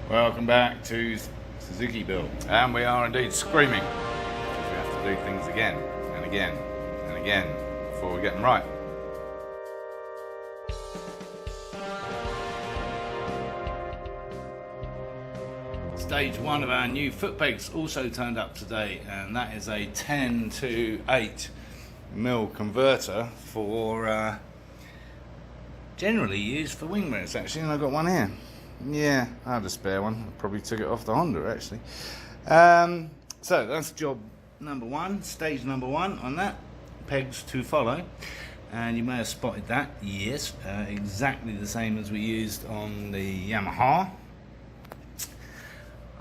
Welcome back to Suzuki Build, and we are indeed screaming because we have to do things again and again and again before we get them right. Stage 1 of our new foot pegs also turned up today, and that is a 10 to 8 mil converter for generally used for wing mirrors actually, and I've got one here. Yeah, I had a spare one. I probably took it off the Honda actually. So that's job number 1, stage number 1 on that. Pegs to follow, and you may have spotted that. Yes, exactly the same as we used on the Yamaha.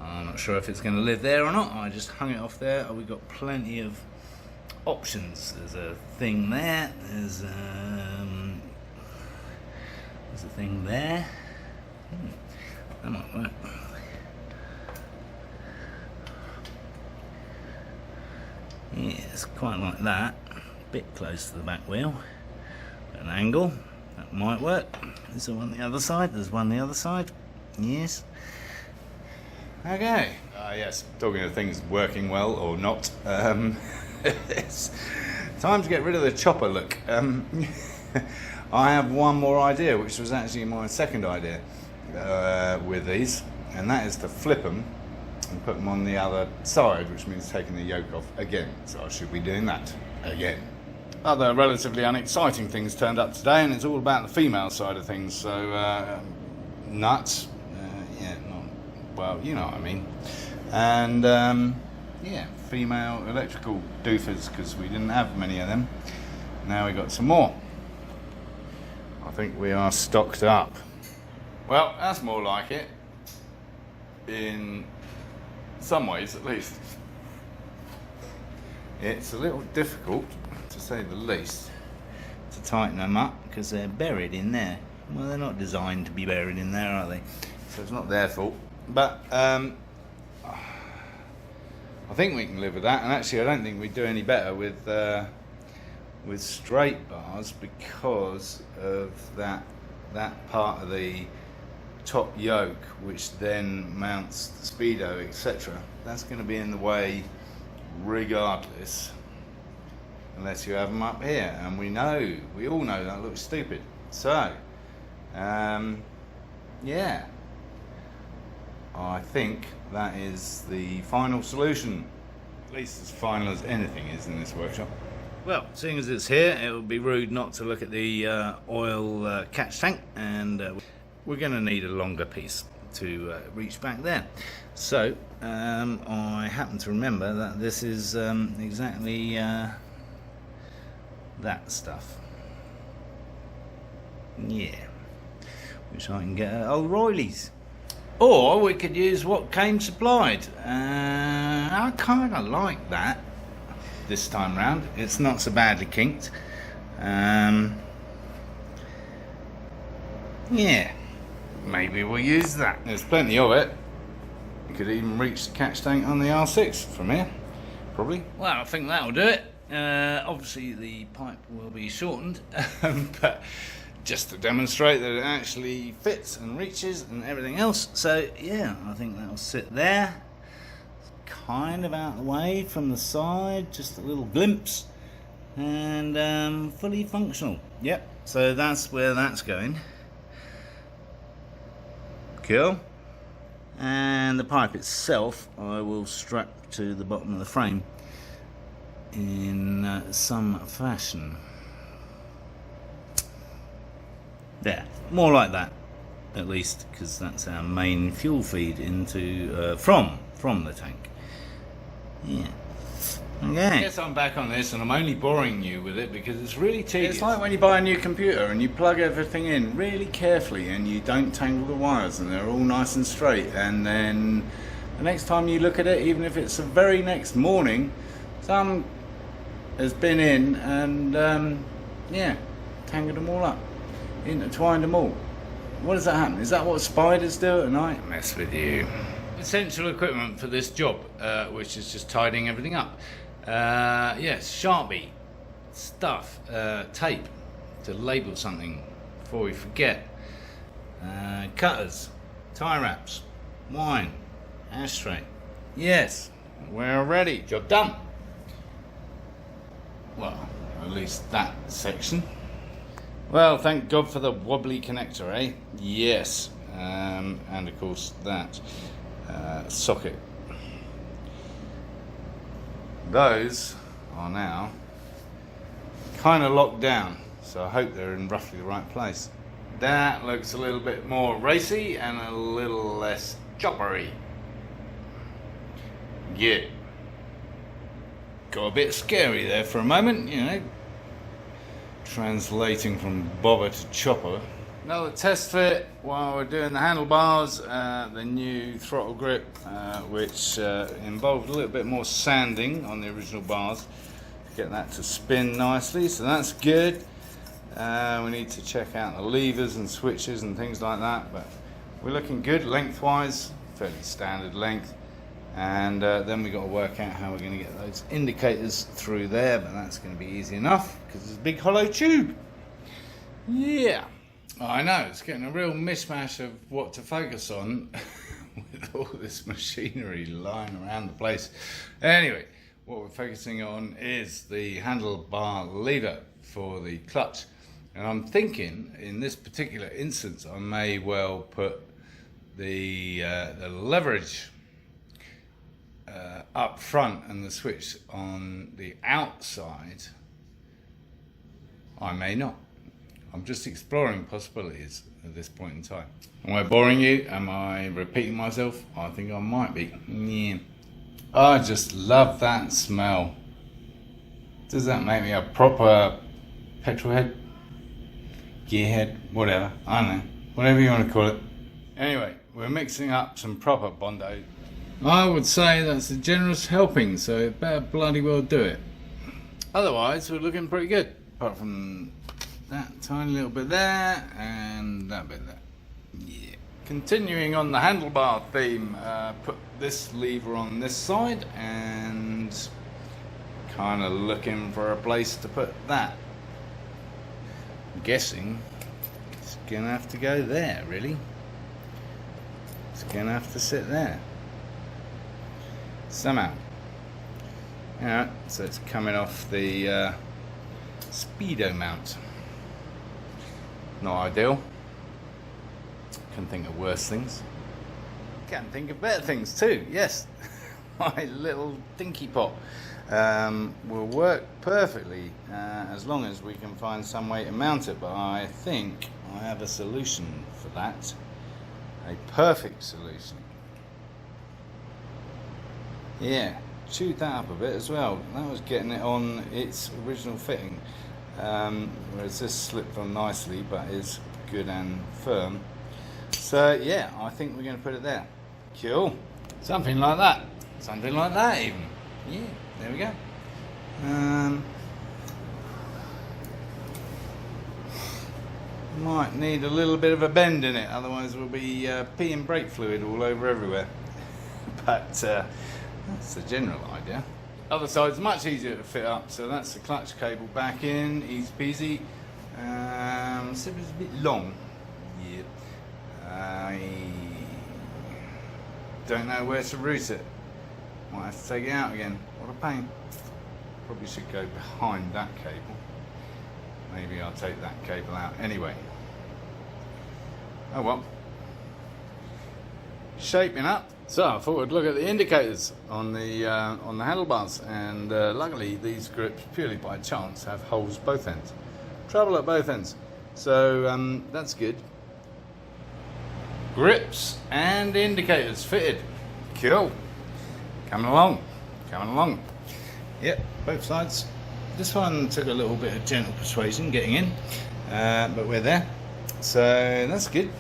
I'm not sure if it's going to live there or not. I just hung it off there. We've got plenty of options. There's a thing there. There's a thing there. That might work. Yeah, it's quite like that. A bit close to the back wheel. An angle. That might work. Is there one on the other side? There's one on the other side. Yes. Okay. Yes, talking of things working well or not. It's time to get rid of the chopper look. I have one more idea, which was actually my second idea with these, and that is to flip them and put them on the other side, which means taking the yoke off again. So I should be doing that again. Other relatively unexciting things turned up today, and it's all about the female side of things. So nuts, yeah, not, well, you know what I mean. And yeah, female electrical doofers, because we didn't have many of them. Now we got some more. I think we are stocked up. Well, that's more like it, in some ways at least. It's a little difficult, to say the least, to tighten them up because they're buried in there. Well, they're not designed to be buried in there, are they? So it's not their fault. But I think we can live with that, and actually I don't think we'd do any better with straight bars because of that part of the top yoke, which then mounts the speedo, etc. That's going to be in the way regardless, unless you have them up here, and we all know that looks stupid. So yeah, I think that is the final solution, at least as final as anything is in this workshop. Well, seeing as it's here, it would be rude not to look at the oil catch tank, and we're going to need a longer piece to reach back there. So I happen to remember that this is exactly that stuff. Yeah, which I can get at O'Reilly's. Or we could use what came supplied. I kind of like that. This time round, it's not so badly kinked. Yeah, maybe we'll use that. There's plenty of it. You could even reach the catch tank on the R6 from here, probably. Well, I think that'll do it. Obviously the pipe will be shortened, but just to demonstrate that it actually fits and reaches and everything else. So yeah, I think that'll sit there. Kind of out of the way from the side, just a little glimpse, and fully functional. Yep, so that's where that's going. Cool. And the pipe itself I will strap to the bottom of the frame in some fashion. There, more like that at least, because that's our main fuel feed into from the tank. Yeah. Okay. I guess I'm back on this, and I'm only boring you with it because it's really tedious. It's like when you buy a new computer and you plug everything in really carefully and you don't tangle the wires and they're all nice and straight, and then the next time you look at it, even if it's the very next morning, some has been in and yeah, tangled them all up, intertwined them all. What does that happen? Is that what spiders do at night? Mess with you. Essential equipment for this job, which is just tidying everything up. Yes, Sharpie, stuff, tape to label something before we forget, cutters, tie wraps, wine, ashtray. Yes, we're ready. Job done. Well, at least that section. Well, thank God for the wobbly connector, eh? Yes. And of course that socket. Those are now kind of locked down, so I hope they're in roughly the right place. That looks a little bit more racy and a little less choppery. Yeah. Got a bit scary there for a moment, you know. Translating from bobber to chopper. Another test fit while we're doing the handlebars, the new throttle grip, which involved a little bit more sanding on the original bars to get that to spin nicely, so that's good. We need to check out the levers and switches and things like that, but we're looking good lengthwise, fairly standard length. And then we've got to work out how we're going to get those indicators through there, but that's going to be easy enough because it's a big hollow tube. Yeah. I know, it's getting a real mishmash of what to focus on with all this machinery lying around the place. Anyway, what we're focusing on is the handlebar lever for the clutch. And I'm thinking, in this particular instance, I may well put the leverage up front and the switch on the outside. I may not. I'm just exploring possibilities at this point in time. Am I boring you? Am I repeating myself? I think I might be. Yeah. I just love that smell. Does that make me a proper petrol head? Gearhead? Whatever. I don't know. Whatever you want to call it. Anyway, we're mixing up some proper Bondo. I would say that's a generous helping, so it better bloody well do it. Otherwise, we're looking pretty good. Apart from that tiny little bit there and that bit there. Yeah. Continuing on the handlebar theme, put this lever on this side and kind of looking for a place to put that. I'm guessing it's gonna have to go there, really. It's gonna have to sit there somehow. Alright, so it's coming off the speedo mount. Not ideal. Can think of worse things. Can think of better things too, yes. My little dinky pot will work perfectly as long as we can find some way to mount it, but I think I have a solution for that. A perfect solution. Yeah, chewed that up a bit as well. That was getting it on its original fitting. Whereas this slipped on nicely but is good and firm. So yeah, I think we're going to put it there. Cool. Something like that. Something like that even. Yeah, there we go. Might need a little bit of a bend in it, otherwise we'll be peeing brake fluid all over everywhere. But that's the general idea. Other side's much easier to fit up, so that's the clutch cable back in, easy peasy. So it's a bit long. Yeah. I don't know where to route it. Might have to take it out again. What a pain. Probably should go behind that cable. Maybe I'll take that cable out anyway. Oh well. Shaping up. So I thought I'd look at the indicators on the handlebars, and luckily these grips, purely by chance, have holes both ends. Trouble at both ends. So that's good. Grips and indicators fitted. Cool. Coming along. Coming along. Yep, both sides. This one took a little bit of gentle persuasion getting in, but we're there. So that's good.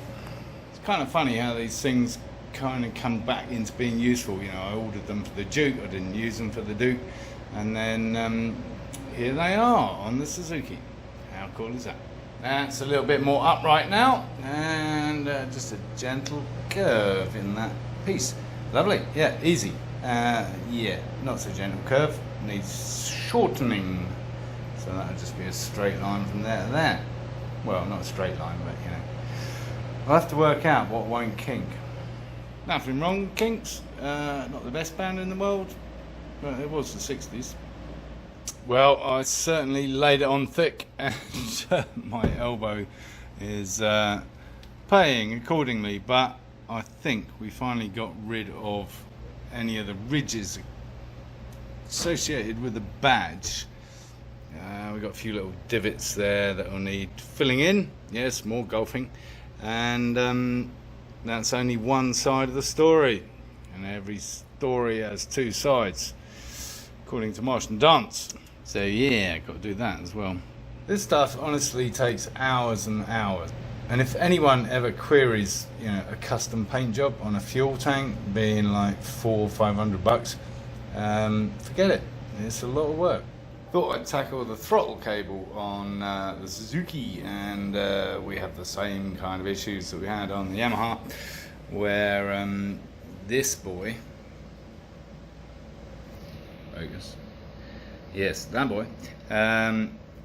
It's kind of funny how these things kind of come back into being useful. You know, I ordered them for the Duke, I didn't use them for the Duke, and then here they are on the Suzuki. How cool is that? That's a little bit more upright now, and just a gentle curve in that piece. Lovely, yeah, easy. Yeah, not so gentle curve, needs shortening, so that'll just be a straight line from there to there. Well, not a straight line, but you know, I'll have to work out what won't kink. Nothing wrong with Kinks, not the best band in the world, but it was the 60s. Well, I certainly laid it on thick, and my elbow is paying accordingly, but I think we finally got rid of any of the ridges associated with the badge. We've got a few little divots there that will need filling in. Yes, more golfing. And that's only one side of the story. And every story has two sides, according to Martian Dance. So yeah, got to do that as well. This stuff honestly takes hours and hours. And if anyone ever queries, you know, a custom paint job on a fuel tank being like $400 or $500, forget it. It's a lot of work. Thought I'd tackle the throttle cable on the Suzuki, and we have the same kind of issues that we had on the Yamaha, where this boy, focus, yes, that boy,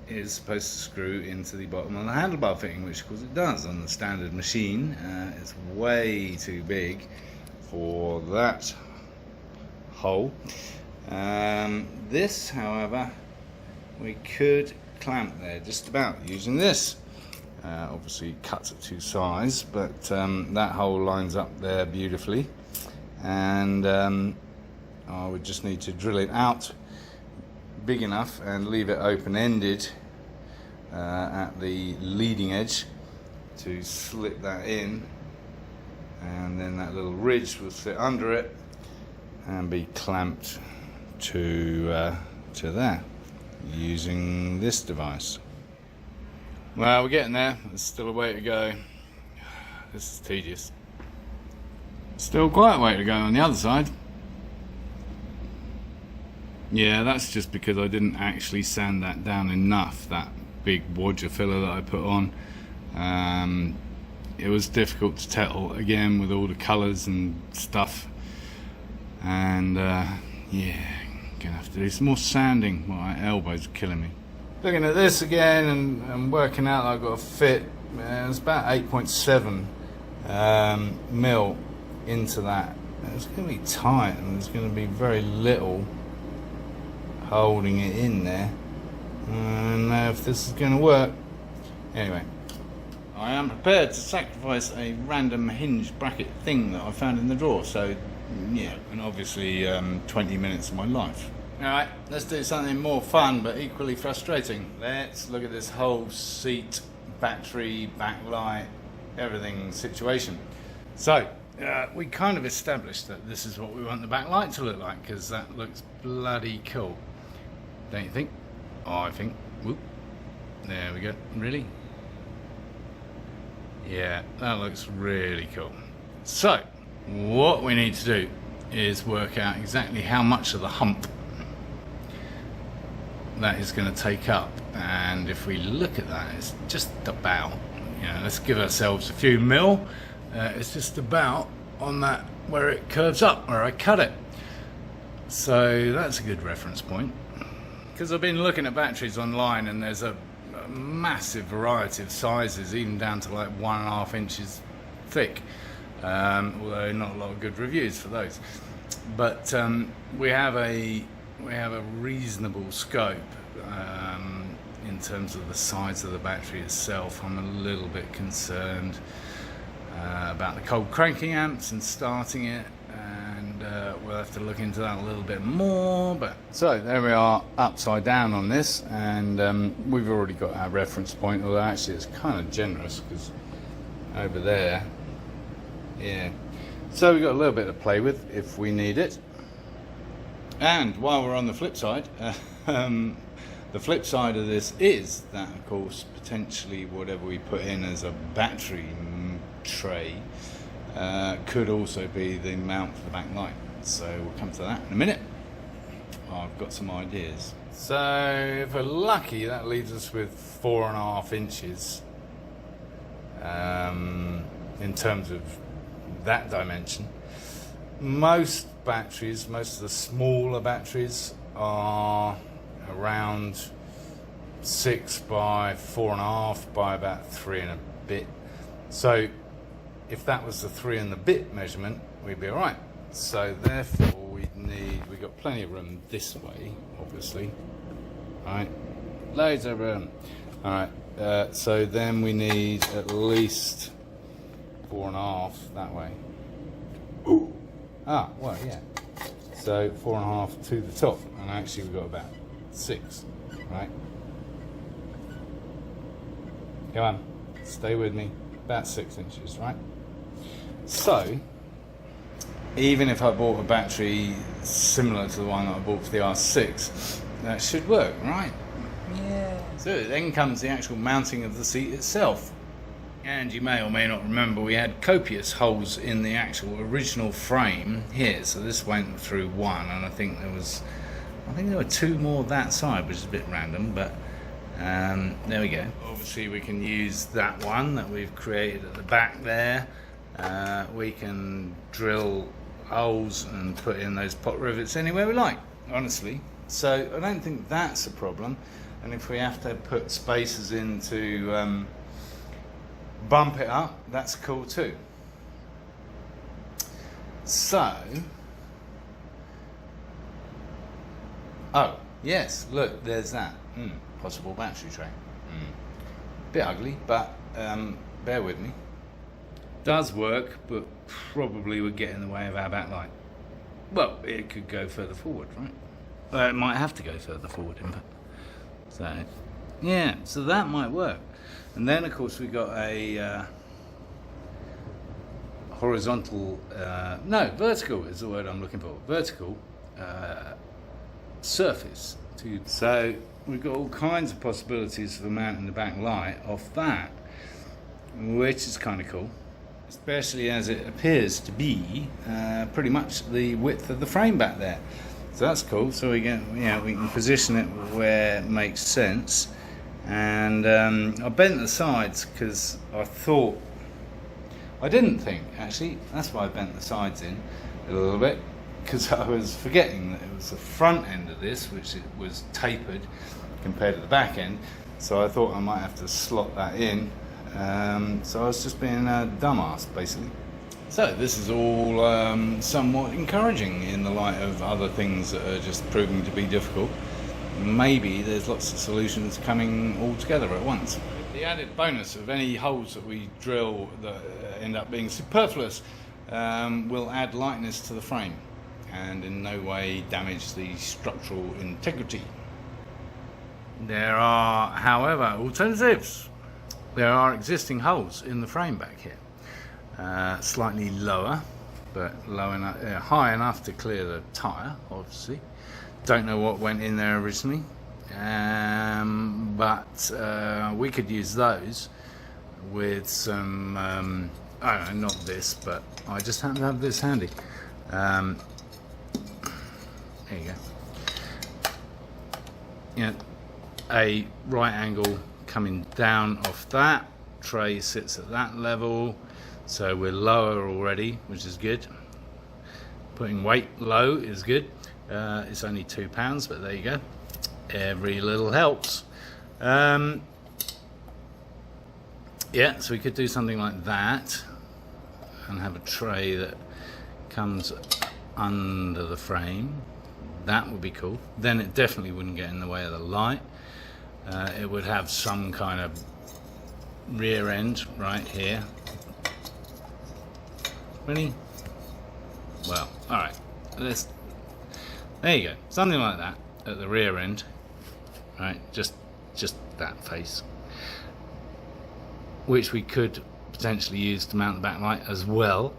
is supposed to screw into the bottom of the handlebar fitting, which of course it does on the standard machine. It's way too big for that hole. This, however, we could clamp there just about using this. Obviously it cuts at two sides, but that hole lines up there beautifully, and I would just need to drill it out big enough and leave it open-ended at the leading edge to slip that in, and then that little ridge will sit under it and be clamped to there using this device. Well, we're getting there. There's still a way to go. This is tedious. Still quite a way to go on the other side. Yeah, that's just because I didn't actually sand that down enough, that big wadger filler that I put on. It was difficult to tell, again, with all the colours and stuff. And yeah, gonna have to do some more sanding. My elbows are killing me. Looking at this again and working out that I've got to fit, it's about 8.7 mil into that. It's going to be tight, and there's going to be very little holding it in there. And if this is going to work, anyway, I am prepared to sacrifice a random hinge bracket thing that I found in the drawer. So yeah, and obviously 20 minutes of my life. Alright, let's do something more fun but equally frustrating. Let's look at this whole seat, battery, backlight, everything situation. So, we kind of established that this is what we want the backlight to look like, because that looks bloody cool. Don't you think? Oh, I think. Whoop. There we go. Really? Yeah, that looks really cool. So, what we need to do is work out exactly how much of the hump that is going to take up, and if we look at that, it's just about, you know, let's give ourselves a few mil. It's just about on that where it curves up, where I cut it. So that's a good reference point, because I've been looking at batteries online, and there's a massive variety of sizes, even down to like 1.5 inches thick, although not a lot of good reviews for those. But we have a reasonable scope in terms of the size of the battery itself. I'm a little bit concerned about the cold cranking amps and starting it, and we'll have to look into that a little bit more. But so there we are, upside down on this, and we've already got our reference point, although actually it's kind of generous because over there, yeah. So we've got a little bit to play with if we need it. And while we're on the flip side, the flip side of this is that, of course, potentially whatever we put in as a battery tray could also be the mount for the back light. So we'll come to that in a minute. I've got some ideas. So if we're lucky, that leaves us with 4.5 inches in terms of that dimension. Most batteries, most of the smaller batteries, are around 6 by 4.5 by about 3 and a bit. So if that was the 3 and a bit measurement, we'd be all right. So therefore we've got plenty of room this way, obviously. All right, loads of room. All right, so then we need at least 4.5 that way. Ooh. Ah, well, yeah. So 4.5 to the top, and actually we've got about 6, right? Come on, stay with me. About 6 inches, right? So, even if I bought a battery similar to the one that I bought for the R6, that should work, right? Yeah. So then comes the actual mounting of the seat itself. And you may or may not remember we had copious holes in the actual original frame here. So this went through one, and I think there were 2 more that side, which is a bit random, but there we go. Obviously we can use that one that we've created at the back there. We can drill holes and put in those pot rivets anywhere we like, honestly. So I don't think that's a problem. And if we have to put spacers in to bump it up, that's cool too. So, oh yes, look, there's that possible battery tray. Bit ugly, but bear with me. Does work, but probably would get in the way of our backlight. Well, it could go further forward, right? Well, it might have to go further forward, in fact. So, yeah, so that might work. And then, of course, we got a horizontal, vertical is the word I'm looking for. Vertical surface. So we've got all kinds of possibilities for mounting the back light off that, which is kind of cool, especially as it appears to be pretty much the width of the frame back there. So that's cool. So we can position it where it makes sense. And I bent the sides because I didn't think actually, that's why I bent the sides in a little bit, because I was forgetting that it was the front end of this which it was tapered compared to the back end, so I thought I might have to slot that in. So I was just being a dumbass basically. So this is all somewhat encouraging in the light of other things that are just proving to be difficult. Maybe there's lots of solutions coming all together at once. The added bonus of any holes that we drill that end up being superfluous will add lightness to the frame and in no way damage the structural integrity. There are, however, alternatives. There are existing holes in the frame back here, slightly lower, but high enough to clear the tyre, obviously. Don't know what went in there originally, but we could use those with some, I don't know, not this, but I just happen to have this handy. There you go. Yeah, a right angle coming down off that, tray sits at that level, so we're lower already, which is good. Putting weight low is good. It's only £2, but there you go. Every little helps. Yeah, so we could do something like that and have a tray that comes under the frame. That would be cool. Then it definitely wouldn't get in the way of the light. It would have some kind of rear end right here. Really? Well, alright. There you go, something like that at the rear end, right? Just that face, which we could potentially use to mount the backlight as well.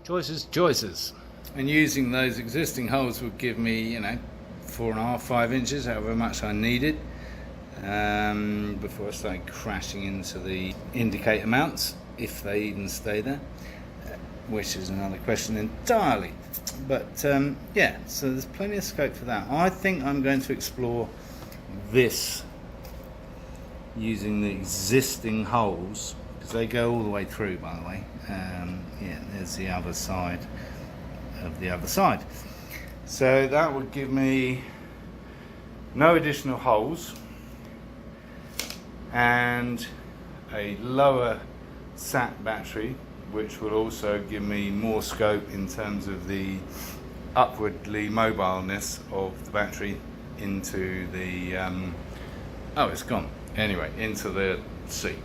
Choices. And using those existing holes would give me, 4.5, 5 inches, however much I needed, before I started crashing into the indicator mounts, if they even stay there. Which is another question entirely, but yeah, so there's plenty of scope for that. I think I'm going to explore this using the existing holes, because they go all the way through, by the way. Yeah, there's the other side of the other side, so that would give me no additional holes and a lower sat battery, which will also give me more scope in terms of the upwardly mobileness of the battery into the oh, it's gone. Anyway, into the seat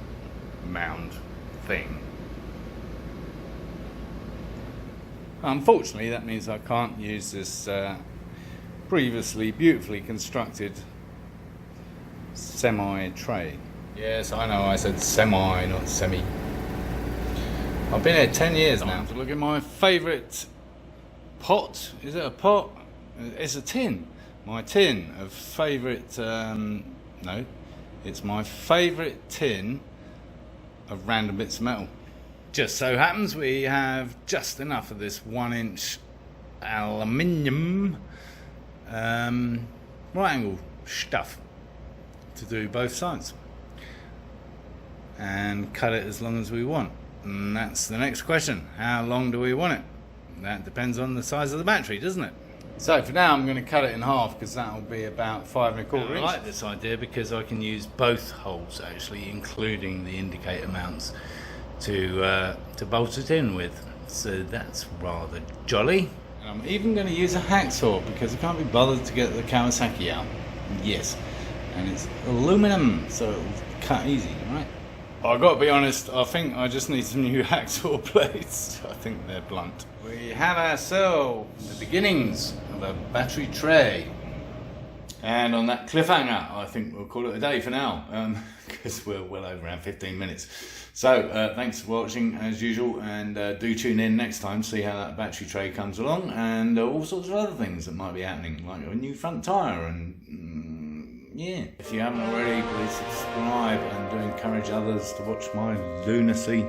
mound thing. Unfortunately, that means I can't use this previously beautifully constructed semi tray. Yes, I know, I said semi, not semi. I've been here 10 years now. To look at my favourite pot. Is it a pot? It's a tin. My tin of favourite, no, it's my favourite tin of random bits of metal. Just so happens we have just enough of this 1-inch aluminium right angle stuff to do both sides and cut it as long as we want. And that's the next question. How long do we want it? That depends on the size of the battery, doesn't it? So for now I'm going to cut it in half because that will be about 5 1/4 inches. I like this idea because I can use both holes actually, including the indicator mounts, to bolt it in with. So that's rather jolly. And I'm even going to use a hacksaw because I can't be bothered to get the Kawasaki out. Yes, and it's aluminum, so it'll cut easy, right? I've got to be honest, I think I just need some new hacksaw blades. I think they're blunt. We have ourselves the beginnings of a battery tray. And on that cliffhanger, I think we'll call it a day for now, because we're well over around 15 minutes. So thanks for watching as usual, and do tune in next time to see how that battery tray comes along, and all sorts of other things that might be happening, like a new front tyre and yeah. If you haven't already, please subscribe and do encourage others to watch my lunacy.